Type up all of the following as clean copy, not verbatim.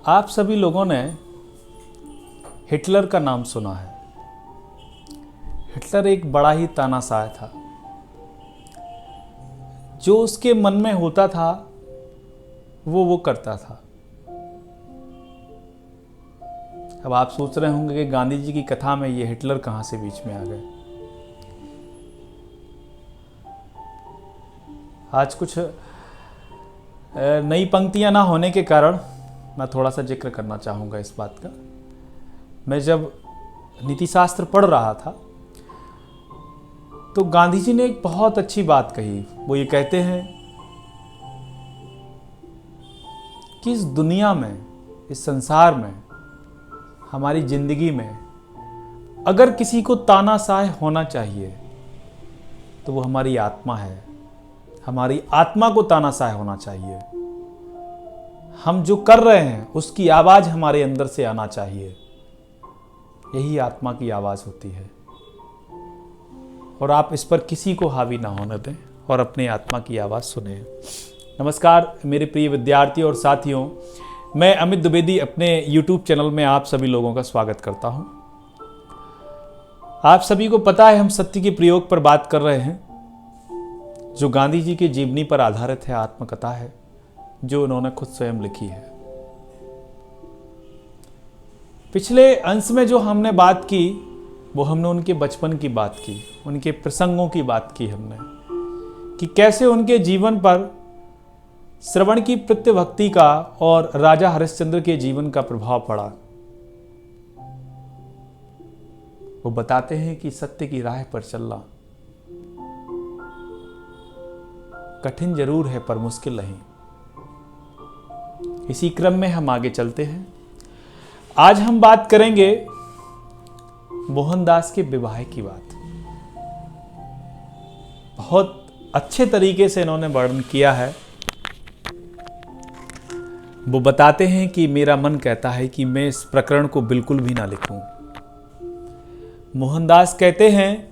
आप सभी लोगों ने हिटलर का नाम सुना है। हिटलर एक बड़ा ही तानाशाह था। जो उसके मन में होता था वो करता था। अब आप सोच रहे होंगे कि गांधी जी की कथा में ये हिटलर कहां से बीच में आ गए। आज कुछ नई पंक्तियां ना होने के कारण मैं थोड़ा सा जिक्र करना चाहूँगा इस बात का। मैं जब नीति शास्त्र पढ़ रहा था तो गांधी जी ने एक बहुत अच्छी बात कही। वो ये कहते हैं कि इस दुनिया में, इस संसार में, हमारी जिंदगी में अगर किसी को तानाशाह होना चाहिए तो वो हमारी आत्मा है। हमारी आत्मा को तानाशाह होना चाहिए। हम जो कर रहे हैं उसकी आवाज हमारे अंदर से आना चाहिए। यही आत्मा की आवाज होती है और आप इस पर किसी को हावी ना होने दें और अपनी आत्मा की आवाज सुने। नमस्कार मेरे प्रिय विद्यार्थियों और साथियों, मैं अमित द्विवेदी अपने YouTube चैनल में आप सभी लोगों का स्वागत करता हूं। आप सभी को पता है हम सत्य के प्रयोग पर बात कर रहे हैं, जो गांधी जी की जीवनी पर आधारित है, आत्मकथा है जो उन्होंने खुद स्वयं लिखी है। पिछले अंश में जो हमने बात की वो हमने उनके बचपन की बात की, उनके प्रसंगों की बात की हमने, कि कैसे उनके जीवन पर श्रवण की प्रतिभक्ति का और राजा हरिश्चंद्र के जीवन का प्रभाव पड़ा। वो बताते हैं कि सत्य की राह पर चलना कठिन जरूर है पर मुश्किल नहीं। इसी क्रम में हम आगे चलते हैं। आज हम बात करेंगे मोहनदास के विवाह की बात। बहुत अच्छे तरीके से इन्होंने वर्णन किया है। वो बताते हैं कि मेरा मन कहता है कि मैं इस प्रकरण को बिल्कुल भी ना लिखूं। मोहनदास कहते हैं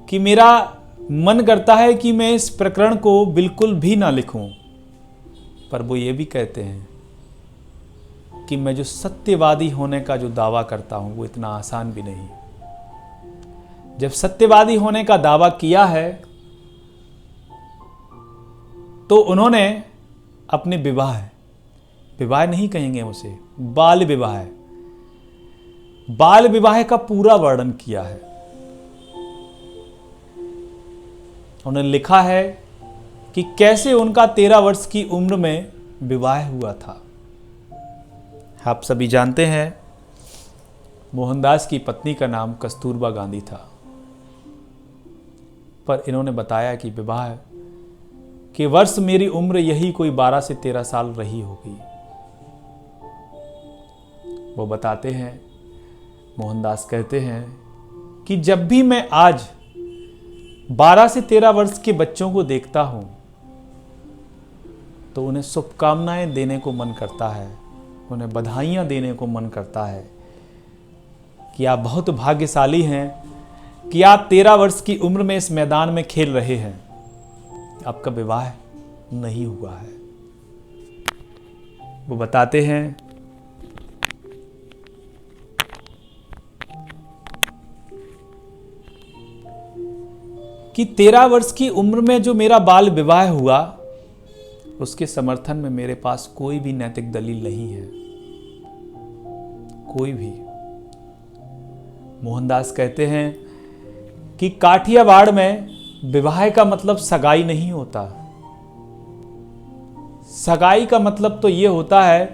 कि मेरा मन करता है कि मैं इस प्रकरण को बिल्कुल भी ना लिखूं, पर वो ये भी कहते हैं कि मैं जो सत्यवादी होने का जो दावा करता हूं वो इतना आसान भी नहीं। जब सत्यवादी होने का दावा किया है तो उन्होंने अपने विवाह नहीं कहेंगे उसे, बाल विवाह का पूरा वर्णन किया है। उन्होंने लिखा है कि कैसे उनका 13 वर्ष की उम्र में विवाह हुआ था। आप सभी जानते हैं मोहनदास की पत्नी का नाम कस्तूरबा गांधी था, पर इन्होंने बताया कि विवाह के वर्ष मेरी उम्र यही कोई 12 से 13 साल रही होगी। वो बताते हैं, मोहनदास कहते हैं कि जब भी मैं आज 12 से 13 वर्ष के बच्चों को देखता हूं तो उन्हें शुभकामनाएं देने को मन करता है, उन्हें बधाइयां देने को मन करता है कि आप बहुत भाग्यशाली हैं कि आप 13 वर्ष की उम्र में इस मैदान में खेल रहे हैं, आपका विवाह नहीं हुआ है। वो बताते हैं कि 13 वर्ष की उम्र में जो मेरा बाल विवाह हुआ उसके समर्थन में मेरे पास कोई भी नैतिक दलील नहीं है, कोई भी। मोहनदास कहते हैं कि काठियावाड़ में विवाह का मतलब सगाई नहीं होता। सगाई का मतलब तो यह होता है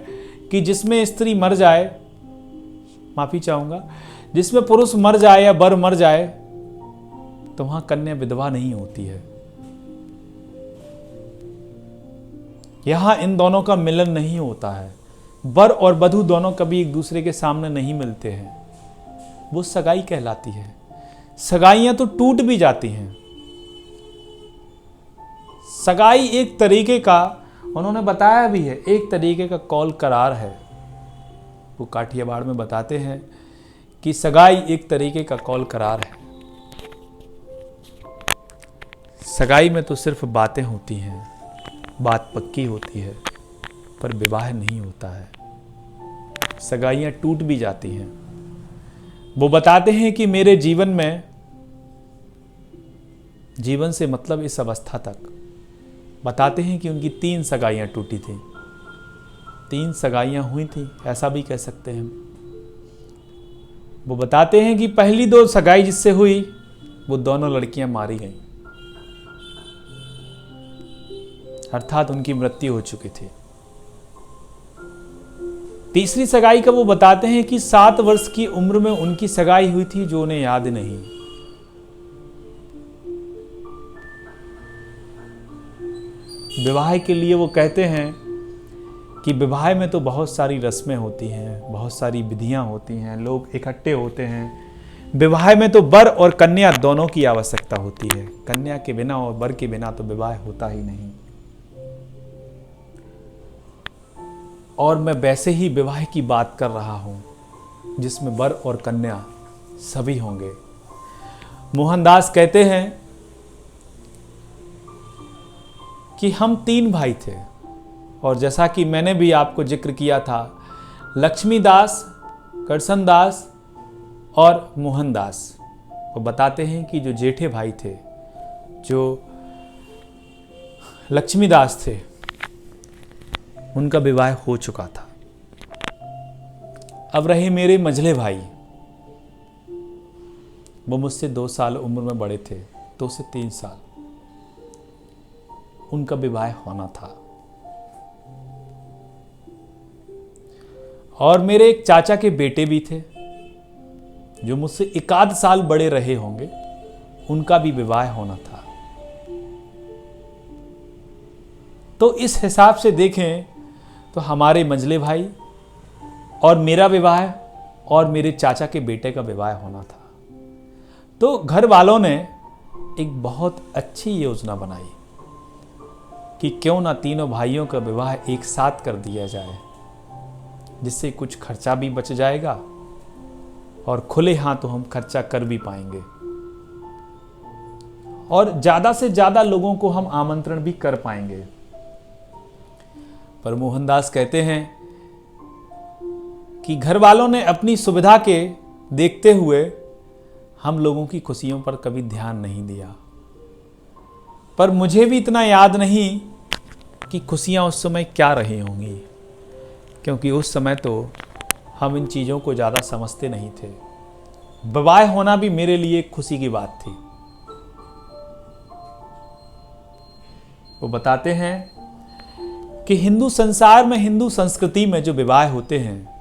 कि जिसमें स्त्री मर जाए, माफी चाहूंगा, जिसमें पुरुष मर जाए या वर मर जाए तो वहां कन्या विधवा नहीं होती है। यहां इन दोनों का मिलन नहीं होता है। वर और वधू दोनों कभी एक दूसरे के सामने नहीं मिलते हैं, वो सगाई कहलाती है। सगाइयां तो टूट भी जाती हैं। सगाई एक तरीके का, उन्होंने बताया भी है, एक तरीके का कौल करार है। वो काठियावाड़ में बताते हैं कि सगाई एक तरीके का कौल करार है। सगाई में तो सिर्फ बातें होती हैं, बात पक्की होती है। पर विवाह नहीं होता है, सगाइयाँ टूट भी जाती हैं। वो बताते हैं कि मेरे जीवन में, जीवन से मतलब इस अवस्था तक, बताते हैं कि उनकी 3 सगाइयाँ टूटी थी, 3 सगाइयाँ हुई थी, ऐसा भी कह सकते हैं। वो बताते हैं कि पहली 2 सगाई जिससे हुई वो दोनों लड़कियां मारी गईं, अर्थात उनकी मृत्यु हो चुकी थी। तीसरी सगाई का वो बताते हैं कि 7 वर्ष की उम्र में उनकी सगाई हुई थी जो उन्हें याद नहीं। विवाह के लिए वो कहते हैं कि विवाह में तो बहुत सारी रस्में होती हैं, बहुत सारी विधियां होती हैं, लोग इकट्ठे होते हैं। विवाह में तो वर और कन्या दोनों की आवश्यकता होती है, कन्या के बिना और वर के बिना तो विवाह होता ही नहीं। और मैं वैसे ही विवाह की बात कर रहा हूं जिसमें वर और कन्या सभी होंगे। मोहनदास कहते हैं कि हम 3 भाई थे, और जैसा कि मैंने भी आपको जिक्र किया था, लक्ष्मीदास, करसनदास और मोहनदास। वो बताते हैं कि जो जेठे भाई थे, जो लक्ष्मीदास थे, उनका विवाह हो चुका था। अब रहे मेरे मझले भाई, वो मुझसे 2 साल उम्र में बड़े थे, 2 से 3 साल। उनका विवाह होना था। और मेरे एक चाचा के बेटे भी थे जो मुझसे 1 आध साल बड़े रहे होंगे, उनका भी विवाह होना था। तो इस हिसाब से देखें तो हमारे मंझले भाई और मेरा विवाह और मेरे चाचा के बेटे का विवाह होना था। तो घर वालों ने एक बहुत अच्छी योजना बनाई कि क्यों ना तीनों भाइयों का विवाह एक साथ कर दिया जाए, जिससे कुछ खर्चा भी बच जाएगा और खुले हाथों हम खर्चा कर भी पाएंगे, और ज्यादा से ज्यादा लोगों को हम आमंत्रण भी कर पाएंगे। पर मोहनदास कहते हैं कि घर वालों ने अपनी सुविधा के देखते हुए हम लोगों की खुशियों पर कभी ध्यान नहीं दिया। पर मुझे भी इतना याद नहीं कि खुशियां उस समय क्या रही होंगी, क्योंकि उस समय तो हम इन चीज़ों को ज़्यादा समझते नहीं थे। विवाह होना भी मेरे लिए एक खुशी की बात थी। वो बताते हैं कि हिंदू संसार में, हिंदू संस्कृति में जो विवाह होते हैं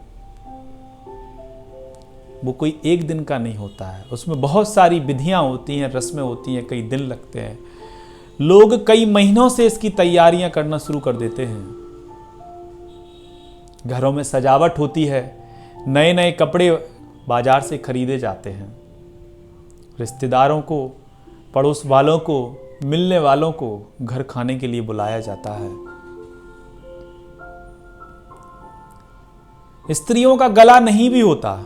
वो कोई एक दिन का नहीं होता है, उसमें बहुत सारी विधियां होती हैं, रस्में होती हैं, कई दिन लगते हैं। लोग कई महीनों से इसकी तैयारियां करना शुरू कर देते हैं। घरों में सजावट होती है, नए नए कपड़े बाजार से खरीदे जाते हैं, रिश्तेदारों को, पड़ोस वालों को, मिलने वालों को घर खाने के लिए बुलाया जाता है। स्त्रियों का गला नहीं भी होता,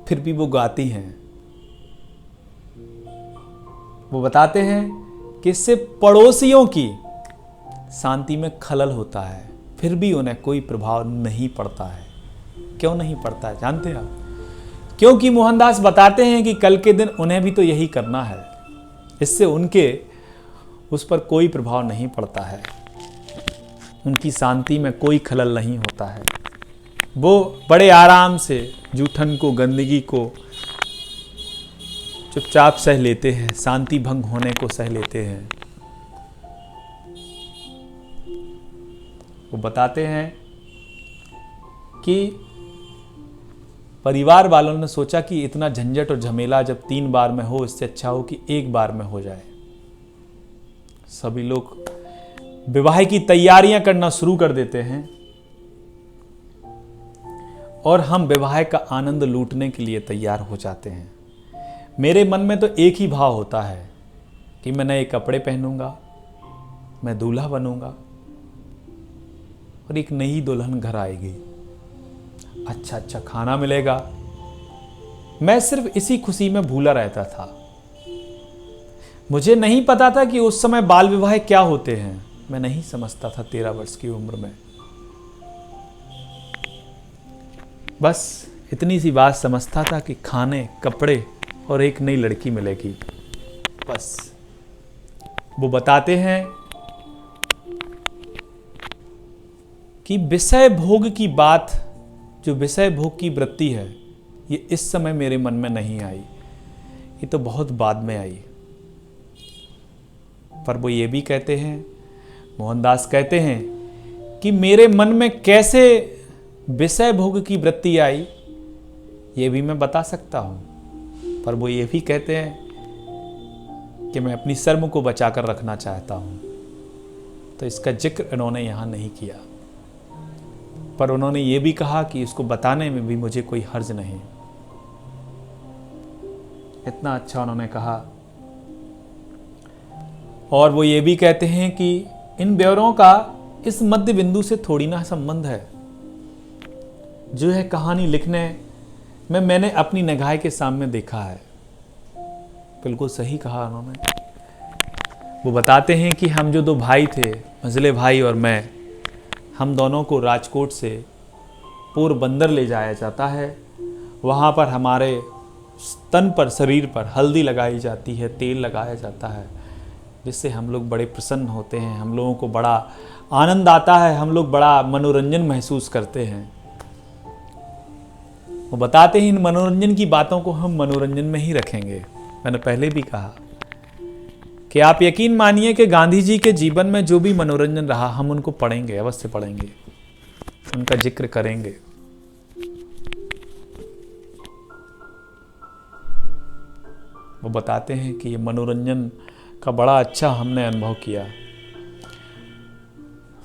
फिर भी वो गाती हैं। वो बताते हैं कि इससे पड़ोसियों की शांति में खलल होता है, फिर भी उन्हें कोई प्रभाव नहीं पड़ता है। क्यों नहीं पड़ता है जानते हैं आप? क्योंकि मोहनदास बताते हैं कि कल के दिन उन्हें भी तो यही करना है, इससे उनके उस पर कोई प्रभाव नहीं पड़ता है, उनकी शांति में कोई खलल नहीं होता है। वो बड़े आराम से जूठन को, गंदगी को चुपचाप सह लेते हैं, शांति भंग होने को सह लेते हैं। वो बताते हैं कि परिवार वालों ने सोचा कि इतना झंझट और झमेला जब 3 बार में हो, इससे अच्छा हो कि 1 बार में हो जाए। सभी लोग विवाह की तैयारियां करना शुरू कर देते हैं और हम विवाह का आनंद लूटने के लिए तैयार हो जाते हैं। मेरे मन में तो एक ही भाव होता है कि मैं नए कपड़े पहनूंगा, मैं दूल्हा बनूंगा और एक नई दुल्हन घर आएगी, अच्छा अच्छा खाना मिलेगा। मैं सिर्फ इसी खुशी में भूला रहता था। मुझे नहीं पता था कि उस समय बाल विवाह क्या होते हैं। मैं नहीं समझता था 13 वर्ष की उम्र में। बस इतनी सी बात समझता था कि खाने, कपड़े और एक नई लड़की मिलेगी, बस। वो बताते हैं कि विषय भोग की बात, जो विषय भोग की वृत्ति है, ये इस समय मेरे मन में नहीं आई, ये तो बहुत बाद में आई। पर वो ये भी कहते हैं, मोहनदास कहते हैं कि मेरे मन में कैसे विषय भोग की वृत्ति आई, ये भी मैं बता सकता हूँ। पर वो ये भी कहते हैं कि मैं अपनी शर्म को बचाकर रखना चाहता हूँ, तो इसका जिक्र इन्होंने यहाँ नहीं किया। पर उन्होंने ये भी कहा कि इसको बताने में भी मुझे कोई हर्ज नहीं। इतना अच्छा उन्होंने कहा। और वो ये भी कहते हैं कि इन ब्यौरों का इस मध्य बिंदु से थोड़ी ना संबंध है। जो है कहानी लिखने में मैंने अपनी निगाह के सामने देखा है। बिल्कुल सही कहा उन्होंने। वो बताते हैं कि हम जो दो भाई थे, मंझले भाई और मैं, हम दोनों को राजकोट से पोरबंदर ले जाया जाता है। वहाँ पर हमारे तन पर, शरीर पर हल्दी लगाई जाती है, तेल लगाया जाता है, जिससे हम लोग बड़े प्रसन्न होते हैं, हम लोगों को बड़ा आनंद आता है, हम लोग बड़ा मनोरंजन महसूस करते हैं। वो बताते हैं इन मनोरंजन की बातों को हम मनोरंजन में ही रखेंगे। मैंने पहले भी कहा कि आप यकीन मानिए कि गांधी जी के जीवन में जो भी मनोरंजन रहा, हम उनको पढ़ेंगे, अवश्य पढ़ेंगे, उनका जिक्र करेंगे। वो बताते हैं कि ये मनोरंजन का बड़ा अच्छा हमने अनुभव किया।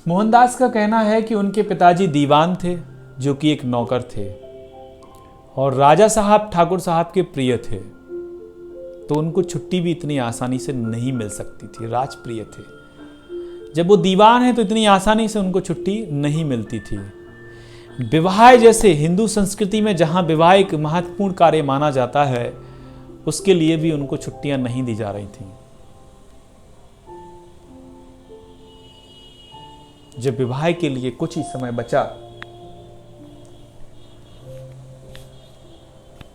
मोहनदास का कहना है कि उनके पिताजी दीवान थे, जो कि एक नौकर थे, और राजा साहब ठाकुर साहब के प्रिय थे, तो उनको छुट्टी भी इतनी आसानी से नहीं मिल सकती थी। राजप्रिय थे। जब वो दीवान है तो इतनी आसानी से उनको छुट्टी नहीं मिलती थी। विवाह जैसे हिंदू संस्कृति में जहां विवाह एक महत्वपूर्ण कार्य माना जाता है, उसके लिए भी उनको छुट्टियां नहीं दी जा रही थी। जब विवाह के लिए कुछ ही समय बचा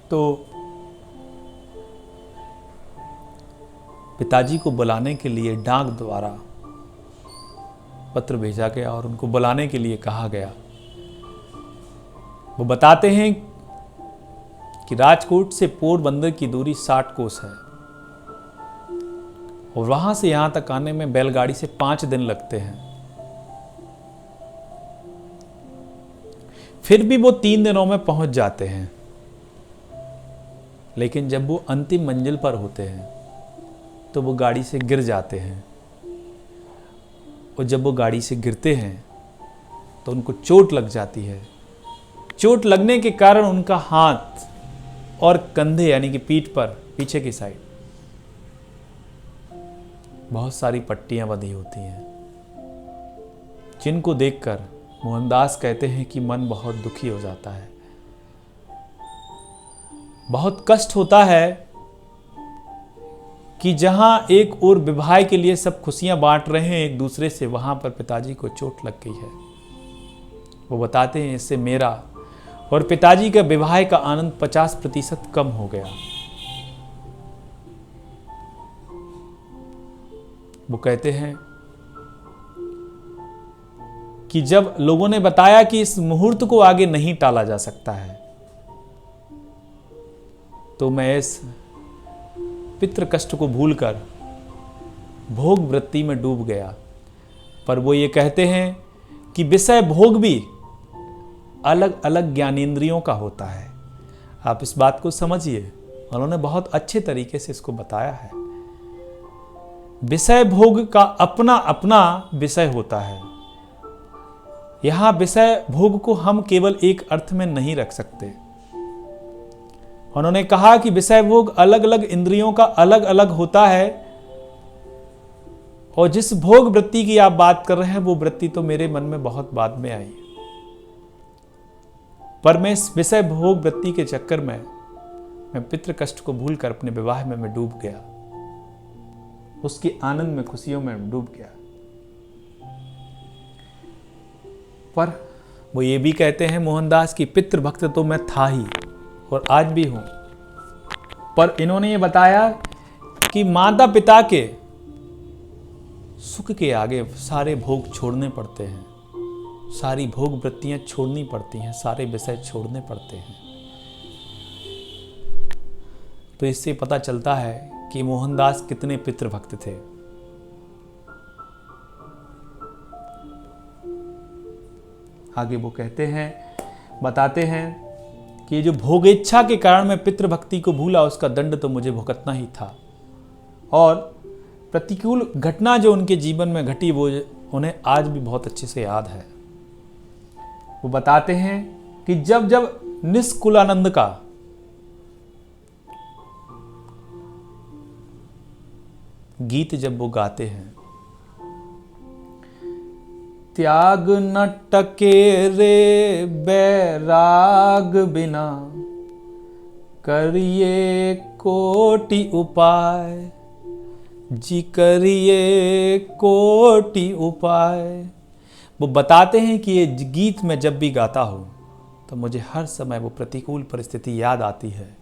तो पिताजी को बुलाने के लिए डाक द्वारा पत्र भेजा गया और उनको बुलाने के लिए कहा गया। वो बताते हैं कि राजकोट से पोरबंदर की दूरी 60 कोस है और वहां से यहां तक आने में बैलगाड़ी से 5 दिन लगते हैं। फिर भी वो 3 दिनों में पहुंच जाते हैं। लेकिन जब वो अंतिम मंजिल पर होते हैं तो वो गाड़ी से गिर जाते हैं, और जब वो गाड़ी से गिरते हैं तो उनको चोट लग जाती है। चोट लगने के कारण उनका हाथ और कंधे यानी कि पीठ पर पीछे की साइड बहुत सारी पट्टियां बंधी होती हैं, जिनको देखकर मोहनदास कहते हैं कि मन बहुत दुखी हो जाता है। बहुत कष्ट होता है कि जहां एक और विवाह के लिए सब खुशियां बांट रहे हैं एक दूसरे से, वहां पर पिताजी को चोट लग गई है। वो बताते हैं इससे मेरा और पिताजी का विवाह का आनंद 50% कम हो गया। वो कहते हैं कि जब लोगों ने बताया कि इस मुहूर्त को आगे नहीं टाला जा सकता है, तो मैं इस पितृ कष्ट को भूलकर भोग वृत्ति में डूब गया। पर वो ये कहते हैं कि विषय भोग भी अलग अलग ज्ञानेंद्रियों का होता है। आप इस बात को समझिए, उन्होंने बहुत अच्छे तरीके से इसको बताया है। विषय भोग का अपना अपना विषय होता है। यहां विषय भोग को हम केवल एक अर्थ में नहीं रख सकते। उन्होंने कहा कि विषय भोग अलग अलग इंद्रियों का अलग अलग होता है, और जिस भोग वृत्ति की आप बात कर रहे हैं वो वृत्ति तो मेरे मन में बहुत बाद में आई। पर मैं इस विषय भोग वृत्ति के चक्कर में मैं पितृ कष्ट को भूलकर अपने विवाह में मैं डूब गया, उसके आनंद में, खुशियों में डूब गया। पर वो ये भी कहते हैं मोहनदास की पितृभक्त तो मैं था ही और आज भी हूँ, पर इन्होंने ये बताया कि माता पिता के सुख के आगे सारे भोग छोड़ने पड़ते हैं, सारी भोग वृत्तियां छोड़नी पड़ती हैं, सारे विषय छोड़ने पड़ते हैं। तो इससे पता चलता है कि मोहनदास कितने पितृभक्त थे। आगे वो कहते हैं, बताते हैं कि जो भोगेच्छा के कारण मैं पितृभक्ति को भूला, उसका दंड तो मुझे भुगतना ही था। और प्रतिकूल घटना जो उनके जीवन में घटी वो उन्हें आज भी बहुत अच्छे से याद है। वो बताते हैं कि जब जब निष्कुलानंद का गीत जब वो गाते हैं, त्याग न टके रे बैराग बिना, करिए कोटि उपाय जी, करिए कोटि उपाय। वो बताते हैं कि ये गीत मैं जब भी गाता हूँ तो मुझे हर समय वो प्रतिकूल परिस्थिति याद आती है।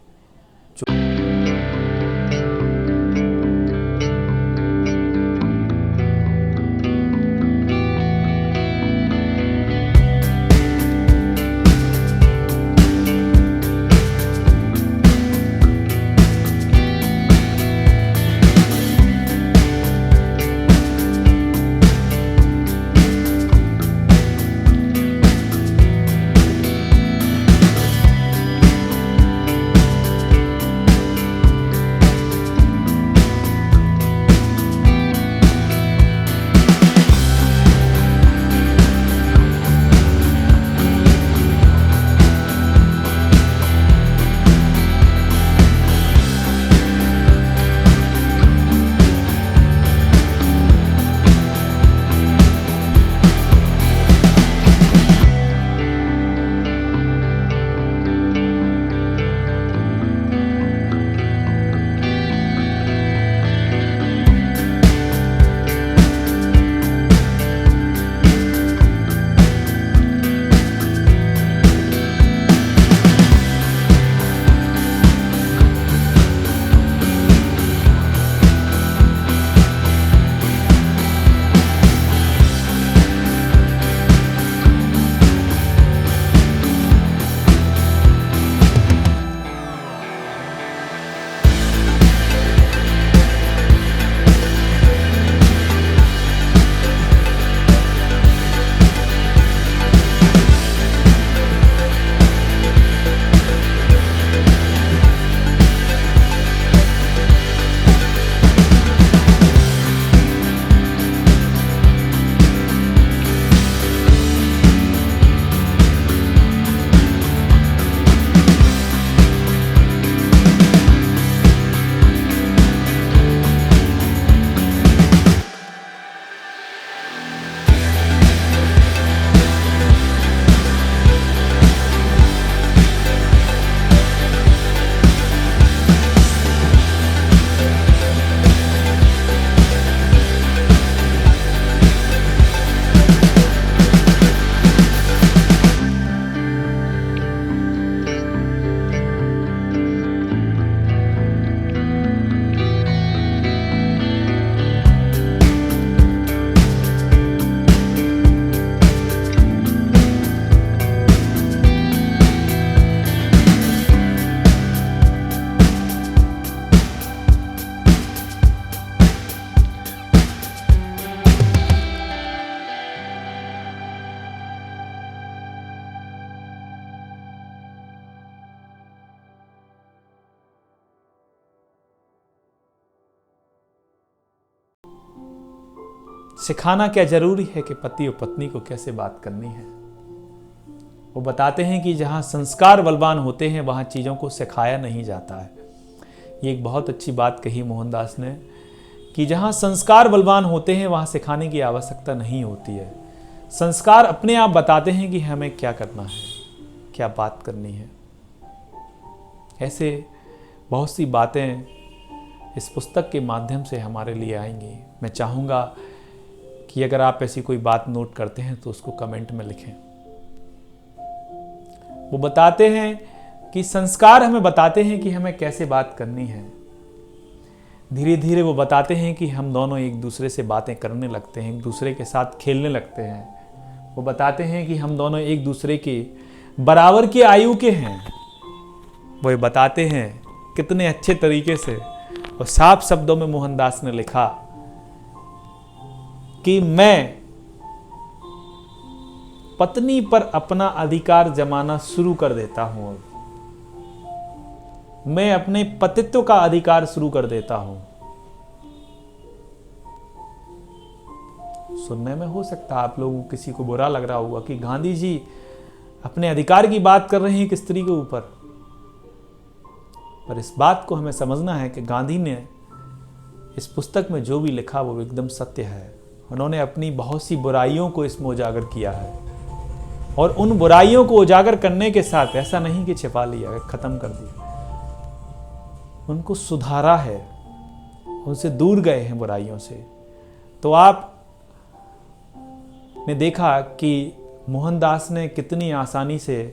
सिखाना क्या जरूरी है कि पति और पत्नी को कैसे बात करनी है। वो बताते हैं कि जहाँ संस्कार बलवान होते हैं वहाँ चीज़ों को सिखाया नहीं जाता है। ये एक बहुत अच्छी बात कही मोहनदास ने कि जहाँ संस्कार बलवान होते हैं वहाँ सिखाने की आवश्यकता नहीं होती है। संस्कार अपने आप बताते हैं कि हमें क्या करना है, क्या बात करनी है। ऐसे बहुत सी बातें इस पुस्तक के माध्यम से हमारे लिए आएंगी। मैं चाहूँगा कि अगर आप ऐसी कोई बात नोट करते हैं तो उसको कमेंट में लिखें। वो बताते हैं कि संस्कार हमें बताते हैं कि हमें कैसे बात करनी है। धीरे धीरे वो बताते हैं कि हम दोनों एक दूसरे से बातें करने लगते हैं, एक दूसरे के साथ खेलने लगते हैं। वो बताते हैं कि हम दोनों एक दूसरे के बराबर की आयु के हैं। वो ये बताते हैं कितने अच्छे तरीके से और साफ शब्दों में मोहनदास ने लिखा कि मैं पत्नी पर अपना अधिकार जमाना शुरू कर देता हूं। मैं अपने पतित्व का अधिकार शुरू कर देता हूं। सुनने में हो सकता है आप लोगों को किसी को बुरा लग रहा होगा कि गांधी जी अपने अधिकार की बात कर रहे हैं एक स्त्री के ऊपर, पर इस बात को हमें समझना है कि गांधी ने इस पुस्तक में जो भी लिखा वो एकदम सत्य है। उन्होंने अपनी बहुत सी बुराइयों को इसमें उजागर किया है और उन बुराइयों को उजागर करने के साथ ऐसा नहीं कि छिपा लिया, खत्म कर दिया, उनको सुधारा है, उनसे दूर गए हैं बुराइयों से। तो आप ने देखा कि मोहनदास ने कितनी आसानी से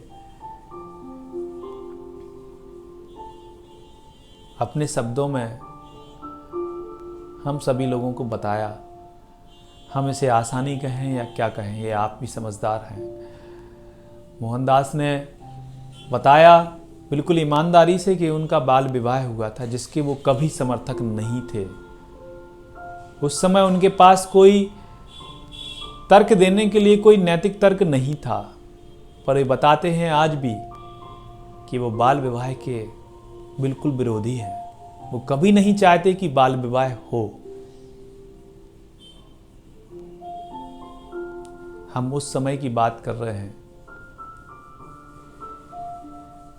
अपने शब्दों में हम सभी लोगों को बताया। हम इसे आसानी कहें या क्या कहें, ये आप भी समझदार हैं। मोहनदास ने बताया बिल्कुल ईमानदारी से कि उनका बाल विवाह हुआ था जिसके वो कभी समर्थक नहीं थे। उस समय उनके पास कोई तर्क देने के लिए कोई नैतिक तर्क नहीं था, पर ये बताते हैं आज भी कि वो बाल विवाह के बिल्कुल विरोधी हैं। वो कभी नहीं चाहते कि बाल विवाह हो। हम उस समय की बात कर रहे हैं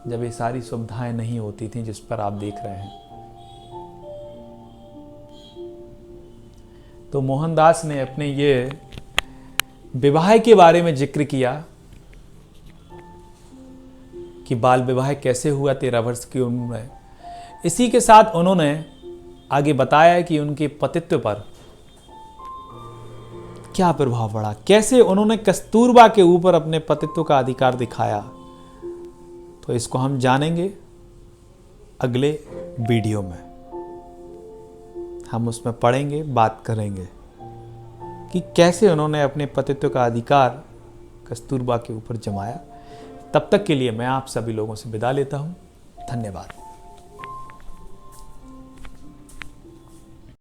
जब ये सारी सुविधाएं नहीं होती थी जिस पर आप देख रहे हैं। तो मोहनदास ने अपने ये विवाह के बारे में जिक्र किया कि बाल विवाह कैसे हुआ 13 वर्ष की उम्र में। इसी के साथ उन्होंने आगे बताया कि उनके पतित्व पर क्या प्रभाव पड़ा, कैसे उन्होंने कस्तूरबा के ऊपर अपने पतित्व का अधिकार दिखाया। तो इसको हम जानेंगे अगले वीडियो में। हम उसमें पढ़ेंगे, बात करेंगे कि कैसे उन्होंने अपने पतित्व का अधिकार कस्तूरबा के ऊपर जमाया। तब तक के लिए मैं आप सभी लोगों से विदा लेता हूं। धन्यवाद।